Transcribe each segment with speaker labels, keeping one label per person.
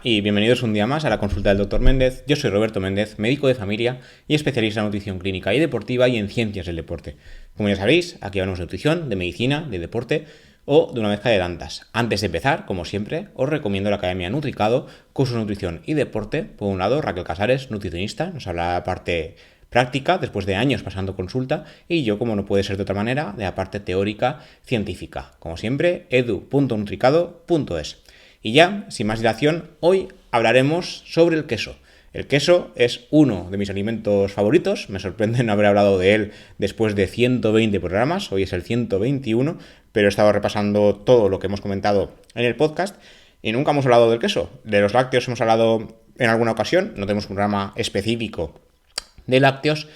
Speaker 1: y bienvenidos un día más a la consulta del Dr. Méndez. Yo soy Roberto Méndez, médico de familia y especialista en nutrición clínica y deportiva y en ciencias del deporte. Como ya sabéis, aquí hablamos de nutrición, de medicina, de deporte o de una mezcla de tantas. Antes de empezar, como siempre, os recomiendo la Academia Nutricado, cursos de nutrición y deporte. Por un lado, Raquel Casares, nutricionista, nos habla de la parte práctica, después de años pasando consulta, y yo, como no puede ser de otra manera, de la parte teórica científica. Como siempre, edu.nutricado.es. Y ya, sin más dilación, hoy hablaremos sobre el queso. El queso es uno de mis alimentos favoritos, me sorprende no haber hablado de él después de 120 programas, hoy es el 121, pero he estado repasando todo lo que hemos comentado en el podcast y nunca hemos hablado del queso. De los lácteos hemos hablado en alguna ocasión, no tenemos un programa específico de lácteos,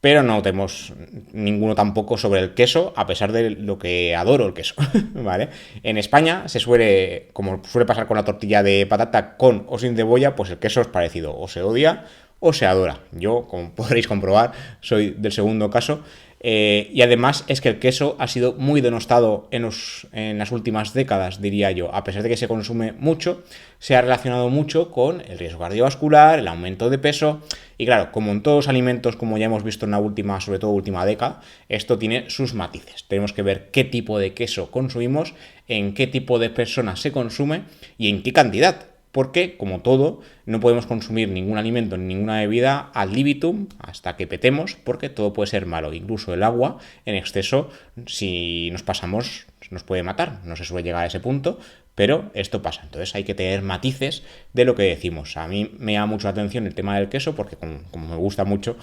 Speaker 1: pero no tenemos ninguno tampoco sobre el queso, a pesar de lo que adoro el queso, ¿vale? En España se suele, como suele pasar con la tortilla de patata con o sin cebolla, pues el queso es parecido, o se odia o se adora. Yo, como podréis comprobar, soy del segundo caso. Y además es que el queso ha sido muy denostado en las últimas décadas, diría yo. A pesar de que se consume mucho, se ha relacionado mucho con el riesgo cardiovascular, el aumento de peso. Y claro, como en todos los alimentos, como ya hemos visto en la última, sobre todo última década, esto tiene sus matices. Tenemos que ver qué tipo de queso consumimos, en qué tipo de personas se consume y en qué cantidad. Porque, como todo, no podemos consumir ningún alimento ni ninguna bebida ad libitum hasta que petemos, porque todo puede ser malo. Incluso el agua en exceso, si nos pasamos, nos puede matar. No se suele llegar a ese punto, pero esto pasa. Entonces hay que tener matices de lo que decimos. A mí me llama mucho la atención el tema del queso, porque como me gusta mucho,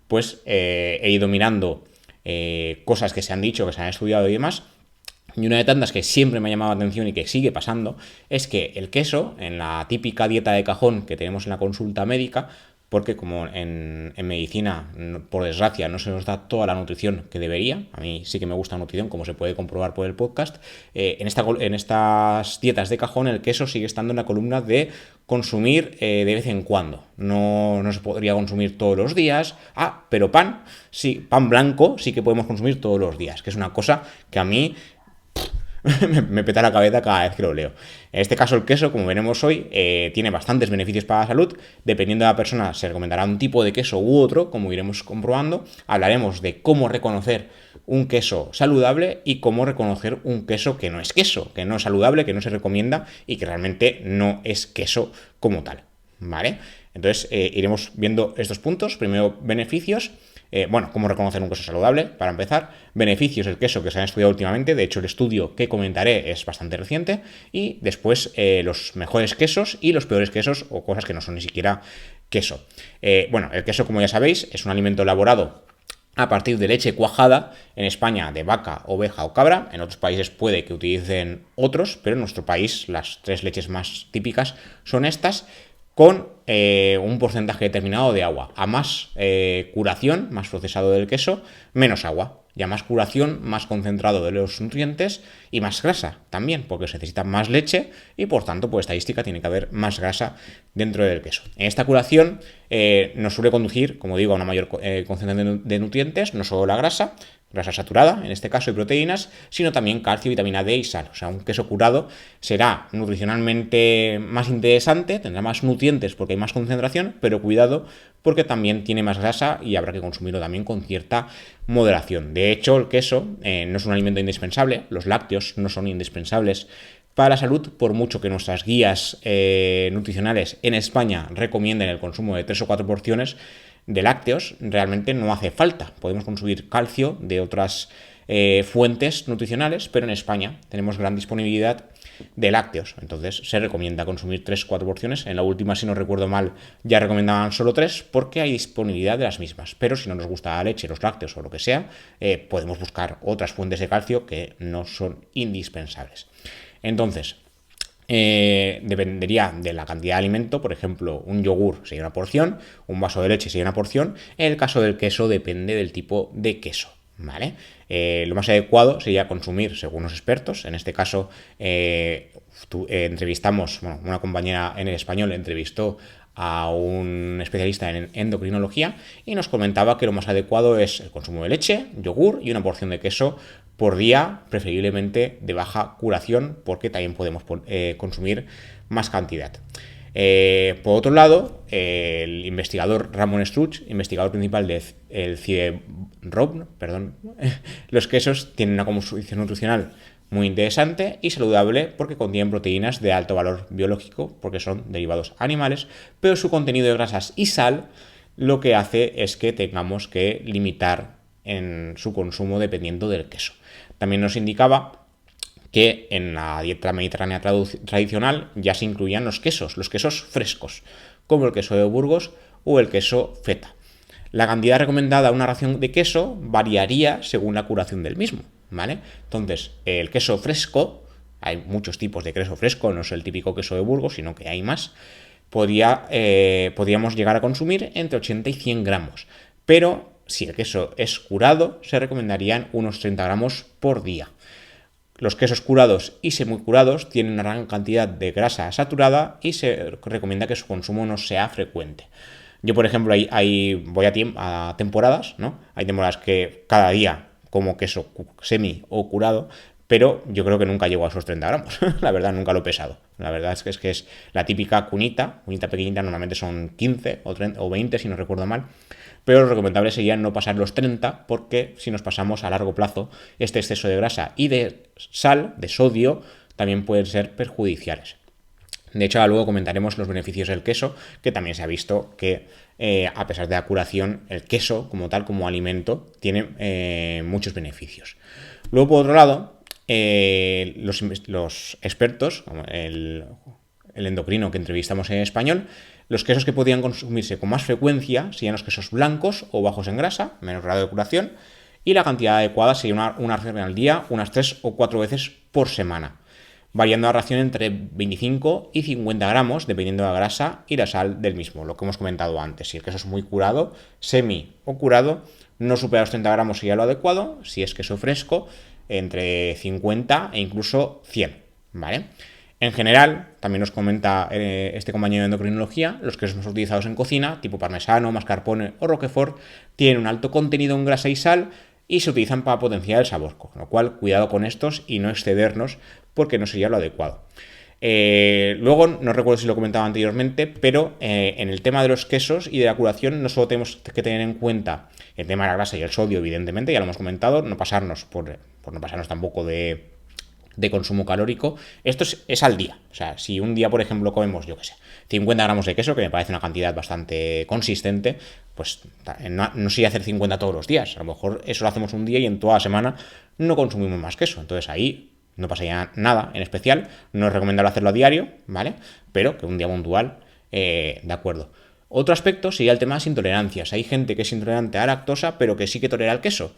Speaker 1: pues he ido mirando cosas que se han dicho, que se han estudiado y demás. Y una de tantas que siempre me ha llamado la atención y que sigue pasando es que el queso, en la típica dieta de cajón que tenemos en la consulta médica, porque como en medicina, por desgracia, no se nos da toda la nutrición que debería, a mí sí que me gusta la nutrición, como se puede comprobar por el podcast, en estas dietas de cajón el queso sigue estando en la columna de consumir de vez en cuando. No se podría consumir todos los días. Pero pan, sí, pan blanco sí que podemos consumir todos los días, que es una cosa que a mí me peta la cabeza cada vez que lo leo. En este caso el queso, como veremos hoy, tiene bastantes beneficios para la salud. Dependiendo de la persona se recomendará un tipo de queso u otro, como iremos comprobando. Hablaremos de cómo reconocer un queso saludable y cómo reconocer un queso, que no es saludable, que no se recomienda y que realmente no es queso como tal, ¿vale? Entonces iremos viendo estos puntos. Primero, beneficios. Cómo reconocer un queso saludable, para empezar. Beneficios del queso que se han estudiado últimamente. De hecho, el estudio que comentaré es bastante reciente. Y después los mejores quesos y los peores quesos o cosas que no son ni siquiera queso. El queso, como ya sabéis, es un alimento elaborado a partir de leche cuajada, en España de vaca, oveja o cabra. En otros países puede que utilicen otros, pero en nuestro país las tres leches más típicas son estas, con un porcentaje determinado de agua. A más curación, más procesado del queso, menos agua. Y a más curación, más concentrado de los nutrientes y más grasa también, porque se necesita más leche y por tanto, por estadística, tiene que haber más grasa dentro del queso. En esta curación nos suele conducir, como digo, a una mayor concentración de nutrientes, no solo la grasa saturada, en este caso, y proteínas, sino también calcio, vitamina D y sal. O sea, un queso curado será nutricionalmente más interesante, tendrá más nutrientes porque hay más concentración, pero cuidado porque también tiene más grasa y habrá que consumirlo también con cierta moderación. De hecho, el queso no es un alimento indispensable, los lácteos no son indispensables para la salud, por mucho que nuestras guías nutricionales en España recomienden el consumo de 3 o 4 porciones de lácteos, realmente no hace falta. Podemos consumir calcio de otras fuentes nutricionales, pero en España tenemos gran disponibilidad de lácteos, entonces se recomienda consumir 3-4 porciones. En la última, si no recuerdo mal, ya recomendaban solo 3 porque hay disponibilidad de las mismas, pero si no nos gusta la leche, los lácteos o lo que sea, podemos buscar otras fuentes de calcio que no son indispensables. Entonces, dependería de la cantidad de alimento. Por ejemplo, un yogur sería una porción, un vaso de leche sería una porción. En el caso del queso depende del tipo de queso, ¿vale? Lo más adecuado sería consumir, según los expertos. En este caso entrevistamos, una compañera en El Español entrevistó a un especialista en endocrinología y nos comentaba que lo más adecuado es el consumo de leche, yogur y una porción de queso por día, preferiblemente de baja curación, porque también podemos consumir más cantidad. Por otro lado, el investigador Ramon Struch, investigador principal del CIE-ROB, los quesos tienen una composición nutricional muy interesante y saludable porque contienen proteínas de alto valor biológico, porque son derivados animales, pero su contenido de grasas y sal lo que hace es que tengamos que limitar en su consumo dependiendo del queso. También nos indicaba que en la dieta mediterránea tradicional ya se incluían los quesos frescos, como el queso de Burgos o el queso feta. La cantidad recomendada a una ración de queso variaría según la curación del mismo, ¿vale? Entonces, el queso fresco, hay muchos tipos de queso fresco, no es el típico queso de Burgos, sino que hay más, podríamos llegar a consumir entre 80 y 100 gramos. Pero si el queso es curado, se recomendarían unos 30 gramos por día. Los quesos curados y semicurados tienen una gran cantidad de grasa saturada y se recomienda que su consumo no sea frecuente. Yo, por ejemplo, voy a temporadas, ¿no? Hay temporadas que cada día como queso semi o curado, pero yo creo que nunca llego a esos 30 gramos. La verdad, nunca lo he pesado. La verdad es la típica cunita pequeñita, normalmente son 15 o 30, o 20, si no recuerdo mal. Pero lo recomendable sería no pasar los 30, porque si nos pasamos a largo plazo, este exceso de grasa y de sal, de sodio, también pueden ser perjudiciales. De hecho, luego comentaremos los beneficios del queso, que también se ha visto que, a pesar de la curación, el queso como tal, como alimento, tiene muchos beneficios. Luego, por otro lado, los expertos, como el endocrino que entrevistamos en español, los quesos que podían consumirse con más frecuencia serían los quesos blancos o bajos en grasa, menor grado de curación, y la cantidad adecuada sería una ración al día, unas 3 o 4 veces por semana, variando la ración entre 25 y 50 gramos, dependiendo de la grasa y la sal del mismo, lo que hemos comentado antes. Si el queso es muy curado, semi o curado, no supera los 30 gramos sería lo adecuado. Si es queso fresco, entre 50 e incluso 100, ¿vale? En general, también nos comenta este compañero de endocrinología, los quesos más utilizados en cocina, tipo parmesano, mascarpone o roquefort, tienen un alto contenido en grasa y sal y se utilizan para potenciar el sabor, con lo cual cuidado con estos y no excedernos porque no sería lo adecuado. Luego, no recuerdo si lo comentaba anteriormente, pero en el tema de los quesos y de la curación no solo tenemos que tener en cuenta el tema de la grasa y el sodio, evidentemente, ya lo hemos comentado, no pasarnos por no pasarnos tampoco de consumo calórico. Esto es al día. O sea, si un día, por ejemplo, comemos, 50 gramos de queso, que me parece una cantidad bastante consistente, pues no sería hacer 50 todos los días. A lo mejor eso lo hacemos un día y en toda la semana no consumimos más queso. Entonces ahí no pasaría nada en especial. No es recomendable hacerlo a diario, ¿vale? Pero que un día puntual, de acuerdo. Otro aspecto sería el tema de las intolerancias. Hay gente que es intolerante a la lactosa, pero que sí que tolera el queso.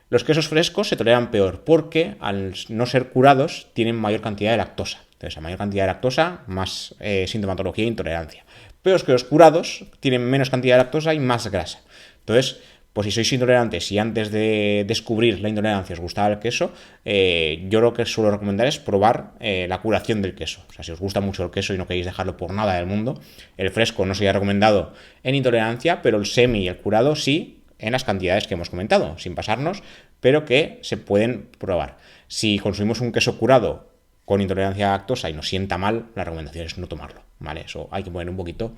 Speaker 1: Los quesos frescos se toleran peor porque, al no ser curados, tienen mayor cantidad de lactosa. Entonces, a mayor cantidad de lactosa, más sintomatología e intolerancia. Pero los quesos curados tienen menos cantidad de lactosa y más grasa. Entonces, pues si sois intolerantes y antes de descubrir la intolerancia os gustaba el queso, yo lo que suelo recomendar es probar la curación del queso. O sea, si os gusta mucho el queso y no queréis dejarlo por nada del mundo, el fresco no sería recomendado en intolerancia, pero el semi y el curado sí, en las cantidades que hemos comentado, sin pasarnos, pero que se pueden probar. Si consumimos un queso curado con intolerancia a lactosa y nos sienta mal, la recomendación es no tomarlo, ¿vale? Eso hay que poner un poquito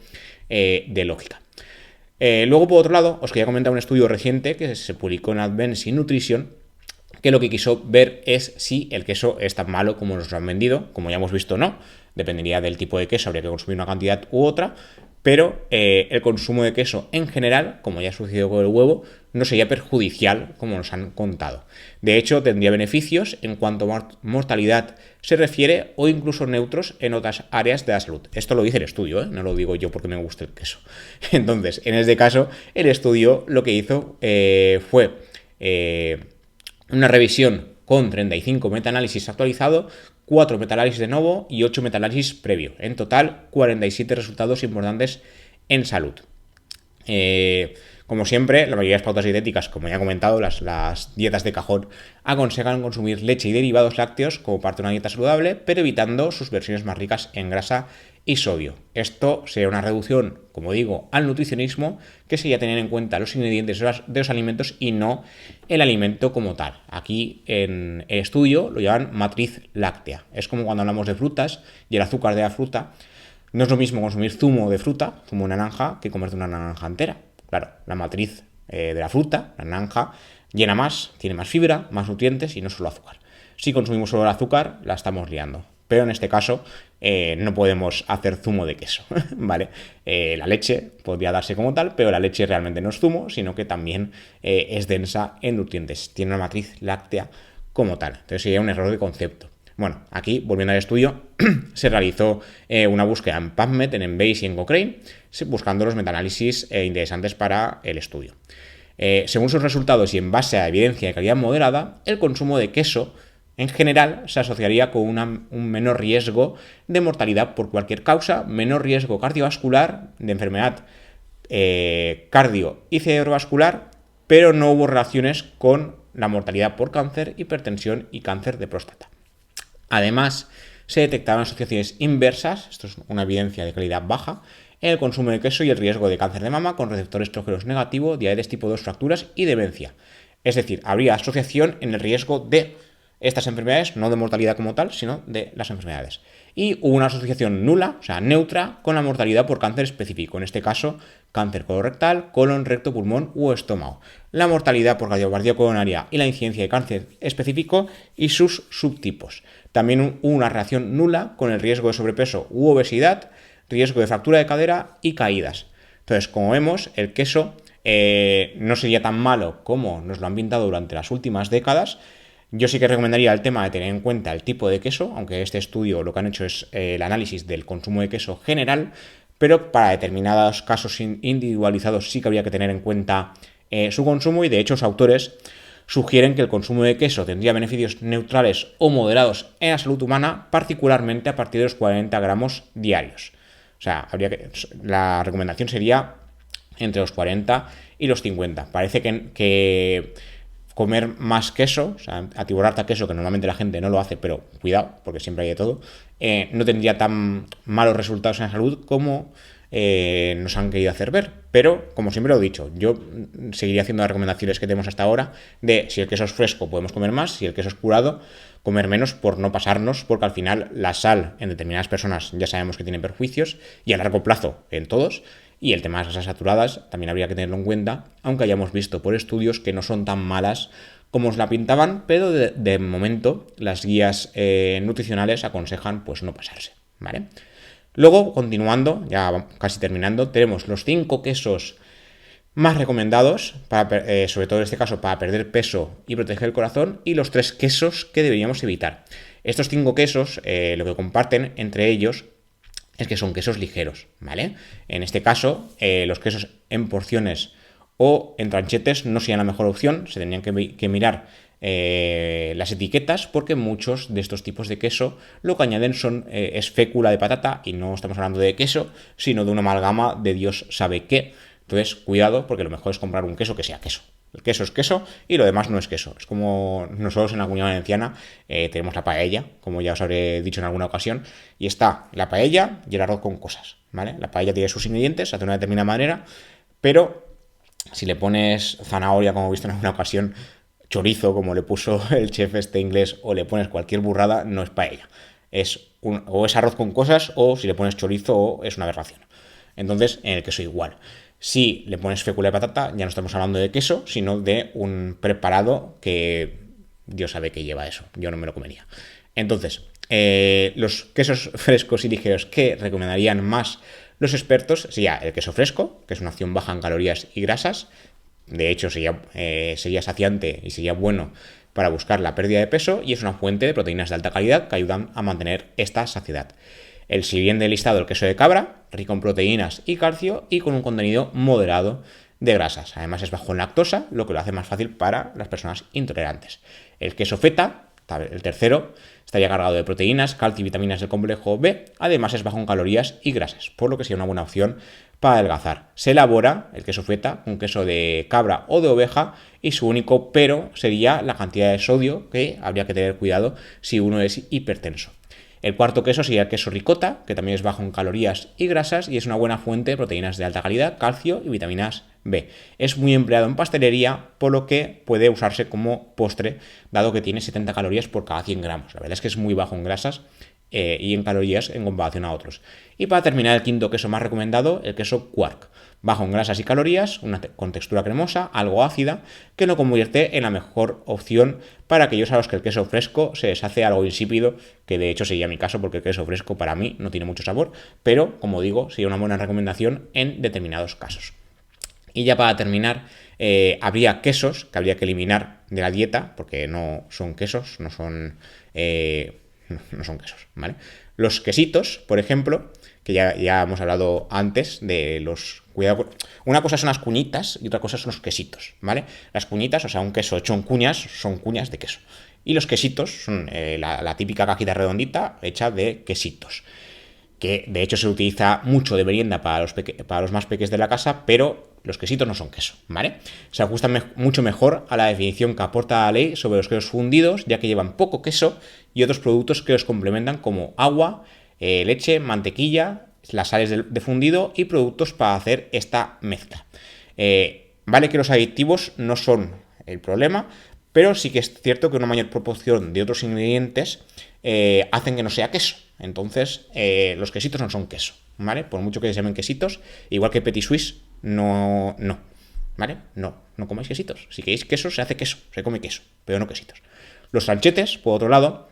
Speaker 1: de lógica. Luego, por otro lado, os quería comentar un estudio reciente que se publicó en Advanced Nutrition, que lo que quiso ver es si el queso es tan malo como nos lo han vendido. Como ya hemos visto, no. Dependería del tipo de queso, habría que consumir una cantidad u otra, pero el consumo de queso en general, como ya ha sucedido con el huevo, no sería perjudicial como nos han contado. De hecho, tendría beneficios en cuanto a mortalidad se refiere o incluso neutros en otras áreas de la salud. Esto lo dice el estudio, no lo digo yo porque me gusta el queso. Entonces, en este caso, el estudio lo que hizo fue una revisión con 35 metaanálisis actualizados, 4 metaanálisis de nuevo y 8 metaanálisis previo. En total, 47 resultados importantes en salud. Como siempre, la mayoría de las pautas dietéticas, como ya he comentado, las dietas de cajón aconsejan consumir leche y derivados lácteos como parte de una dieta saludable, pero evitando sus versiones más ricas en grasa y sodio. Esto sería una reducción, como digo, al nutricionismo, que sería tener en cuenta los ingredientes de los alimentos y no el alimento como tal. Aquí en el estudio lo llaman matriz láctea. Es como cuando hablamos de frutas y el azúcar de la fruta No es lo mismo consumir zumo de fruta, zumo de naranja, que comerte una naranja entera. Claro, la matriz de la fruta, la naranja, llena más, tiene más fibra, más nutrientes y no solo azúcar. Si consumimos solo el azúcar, la estamos liando. Pero en este caso no podemos hacer zumo de queso, ¿vale? La leche podría darse como tal, pero la leche realmente no es zumo, sino que también es densa en nutrientes. Tiene una matriz láctea como tal. Entonces sería un error de concepto. Bueno, aquí, volviendo al estudio, se realizó una búsqueda en PubMed, en Embase y en Cochrane, buscando los metaanálisis interesantes para el estudio. Según sus resultados y en base a evidencia de calidad moderada, el consumo de queso en general se asociaría con un menor riesgo de mortalidad por cualquier causa, menor riesgo cardiovascular, de enfermedad cardio y cerebrovascular, pero no hubo relaciones con la mortalidad por cáncer, hipertensión y cáncer de próstata. Además, se detectaron asociaciones inversas, esto es una evidencia de calidad baja, en el consumo de queso y el riesgo de cáncer de mama con receptor estrógenos negativo, diabetes tipo 2, fracturas y demencia. Es decir, habría asociación en el riesgo de estas enfermedades, no de mortalidad como tal, sino de las enfermedades. Y hubo una asociación nula, o sea, neutra, con la mortalidad por cáncer específico, en este caso, cáncer colorectal, colon, recto, pulmón u estómago. La mortalidad por cardiopatía coronaria y la incidencia de cáncer específico y sus subtipos. También hubo una relación nula con el riesgo de sobrepeso u obesidad, riesgo de fractura de cadera y caídas. Entonces, como vemos, el queso no sería tan malo como nos lo han pintado durante las últimas décadas. Yo sí que recomendaría el tema de tener en cuenta el tipo de queso, aunque este estudio lo que han hecho es el análisis del consumo de queso general, pero para determinados casos individualizados sí que habría que tener en cuenta su consumo, y de hecho los autores sugieren que el consumo de queso tendría beneficios neutrales o moderados en la salud humana, particularmente a partir de los 40 gramos diarios. O sea, la recomendación sería entre los 40 y los 50. Parece que comer más queso, o sea, atiborrarte a queso, que normalmente la gente no lo hace, pero cuidado, porque siempre hay de todo, no tendría tan malos resultados en la salud como nos han querido hacer ver. Pero, como siempre lo he dicho, yo seguiría haciendo las recomendaciones que tenemos hasta ahora de si el queso es fresco podemos comer más, si el queso es curado comer menos, por no pasarnos, porque al final la sal en determinadas personas ya sabemos que tiene perjuicios y a largo plazo en todos. Y el tema de las grasas saturadas también habría que tenerlo en cuenta, aunque hayamos visto por estudios que no son tan malas como os la pintaban, pero de momento las guías nutricionales aconsejan pues no pasarse, ¿vale? Luego, continuando, ya casi terminando, tenemos los 5 quesos más recomendados, sobre todo en este caso para perder peso y proteger el corazón, y los 3 quesos que deberíamos evitar. Estos 5 quesos, lo que comparten entre ellos es que son quesos ligeros, ¿vale? En este caso, los quesos en porciones o en tranchetes no serían la mejor opción, se tendrían que mirar las etiquetas, porque muchos de estos tipos de queso lo que añaden es fécula de patata, y no estamos hablando de queso, sino de una amalgama de Dios sabe qué. Entonces, cuidado, porque lo mejor es comprar un queso que sea queso. El queso es queso y lo demás no es queso. Es como nosotros en la Comunidad Valenciana tenemos la paella, como ya os habré dicho en alguna ocasión, y está la paella y el arroz con cosas, ¿vale? La paella tiene sus ingredientes, se hace de una determinada manera, pero si le pones zanahoria, como he visto en alguna ocasión, chorizo, como le puso el chef este inglés, o le pones cualquier burrada, no es paella. O es arroz con cosas, o si le pones chorizo, o es una aberración. Entonces, en el queso igual. Si le pones fécula de patata, ya no estamos hablando de queso, sino de un preparado que Dios sabe que lleva eso. Yo no me lo comería. Entonces, los quesos frescos y ligeros que recomendarían más los expertos sería el queso fresco, que es una opción baja en calorías y grasas. De hecho, sería saciante y sería bueno para buscar la pérdida de peso, y es una fuente de proteínas de alta calidad que ayudan a mantener esta saciedad. El siguiente listado, el queso de cabra, rico en proteínas y calcio y con un contenido moderado de grasas. Además es bajo en lactosa, lo que lo hace más fácil para las personas intolerantes. El queso feta, el tercero, estaría cargado de proteínas, calcio y vitaminas del complejo B. Además es bajo en calorías y grasas, por lo que sería una buena opción para adelgazar. Se elabora el queso feta con queso de cabra o de oveja, y su único pero sería la cantidad de sodio, que habría que tener cuidado si uno es hipertenso. El cuarto queso sería el queso ricota, que también es bajo en calorías y grasas y es una buena fuente de proteínas de alta calidad, calcio y vitaminas B. Es muy empleado en pastelería, por lo que puede usarse como postre, dado que tiene 70 calorías por cada 100 gramos. La verdad es que es muy bajo en grasas y en calorías en comparación a otros. Y para terminar, el quinto queso más recomendado, el queso Quark. Bajo en grasas y calorías, con textura cremosa, algo ácida, que lo convierte en la mejor opción para aquellos a los que el queso fresco se les hace algo insípido, que de hecho sería mi caso porque el queso fresco para mí no tiene mucho sabor, pero como digo, sería una buena recomendación en determinados casos. Y ya para terminar, habría quesos que habría que eliminar de la dieta, porque no son quesos, no son quesos, ¿vale? Los quesitos, por ejemplo, que ya hemos hablado antes de los... Cuidado, una cosa son las cuñitas y otra cosa son los quesitos, ¿vale? Las cuñitas, o sea, un queso hecho en cuñas, son cuñas de queso. Y los quesitos son la típica cajita redondita hecha de quesitos, que de hecho se utiliza mucho de merienda para los más pequeños de la casa, pero los quesitos no son queso, ¿vale? Se ajustan mucho mejor a la definición que aporta la ley sobre los quesos fundidos, ya que llevan poco queso y otros productos que los complementan como agua, leche, mantequilla, las sales de fundido y productos para hacer esta mezcla. Vale que los aditivos no son el problema, pero sí que es cierto que una mayor proporción de otros ingredientes hacen que no sea queso. Entonces, los quesitos no son queso, ¿vale? Por mucho que se llamen quesitos, igual que Petit Suisse, no, ¿vale? No comáis quesitos. Si queréis queso, se hace queso, se come queso, pero no quesitos. Los tranchetes, por otro lado,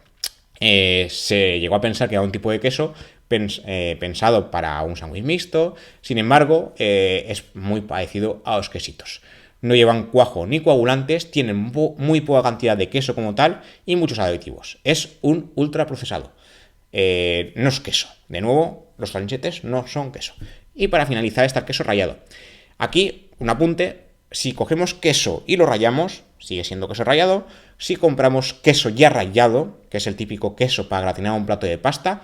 Speaker 1: se llegó a pensar que era un tipo de queso pensado para un sándwich mixto, sin embargo, es muy parecido a los quesitos. No llevan cuajo ni coagulantes, tienen muy poca cantidad de queso como tal y muchos aditivos. Es un ultraprocesado. No es queso. De nuevo, los tranchetes no son queso. Y para finalizar está el queso rallado. Aquí, un apunte, si cogemos queso y lo rallamos, sigue siendo queso rallado. Si compramos queso ya rallado, que es el típico queso para gratinar un plato de pasta,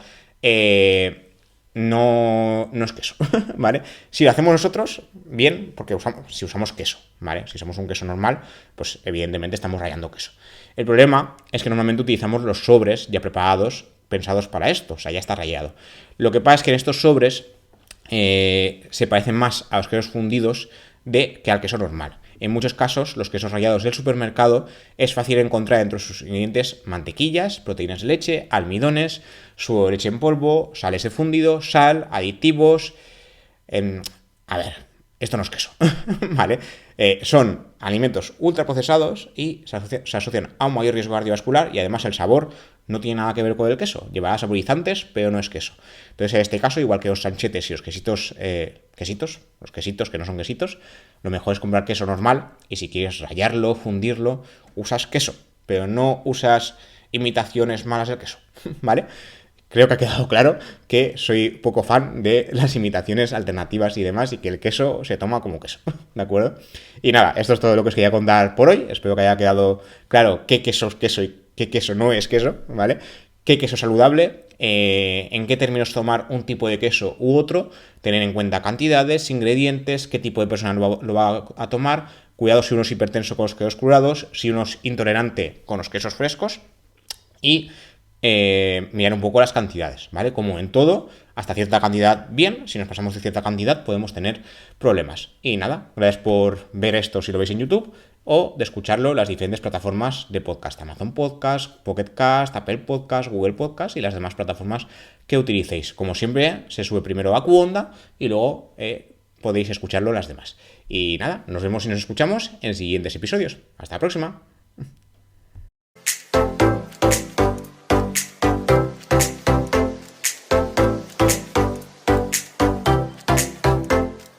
Speaker 1: no es queso, ¿vale? Si lo hacemos nosotros, bien, porque si usamos queso, ¿vale? Si usamos un queso normal, pues evidentemente estamos rallando queso. El problema es que normalmente utilizamos los sobres ya preparados, pensados para esto, o sea, ya está rallado. Lo que pasa es que en estos sobres se parecen más a los quesos fundidos que al queso normal. En muchos casos, los quesos rallados del supermercado es fácil encontrar entre sus ingredientes mantequillas, proteínas de leche, almidones, suero de leche en polvo, sales de fundido, sal, aditivos. A ver, esto no es queso, ¿vale? Son alimentos ultraprocesados y se asocian a un mayor riesgo cardiovascular y además el sabor no tiene nada que ver con el queso. Llevará saborizantes, pero no es queso. Entonces, en este caso, igual que los sanchetes y los quesitos, los quesitos que no son quesitos, lo mejor es comprar queso normal y si quieres rallarlo, fundirlo, usas queso, pero no usas imitaciones malas del queso, ¿vale? Creo que ha quedado claro que soy poco fan de las imitaciones alternativas y demás y que el queso se toma como queso, ¿de acuerdo? Y nada, esto es todo lo que os quería contar por hoy. Espero que haya quedado claro qué queso es queso y qué queso no es queso, ¿vale? Qué queso es saludable, en qué términos tomar un tipo de queso u otro, tener en cuenta cantidades, ingredientes, qué tipo de persona lo va a tomar, cuidado si uno es hipertenso con los quesos crudos, si uno es intolerante con los quesos frescos y mirar un poco las cantidades, ¿vale? Como en todo, hasta cierta cantidad bien, si nos pasamos de cierta cantidad podemos tener problemas. Y nada, gracias por ver esto si lo veis en YouTube o de escucharlo en las diferentes plataformas de podcast, Amazon Podcast, Pocket Cast, Apple Podcast, Google Podcast y las demás plataformas que utilicéis. Como siempre, se sube primero a Qonda y luego podéis escucharlo las demás. Y nada, nos vemos y nos escuchamos en siguientes episodios. Hasta la próxima.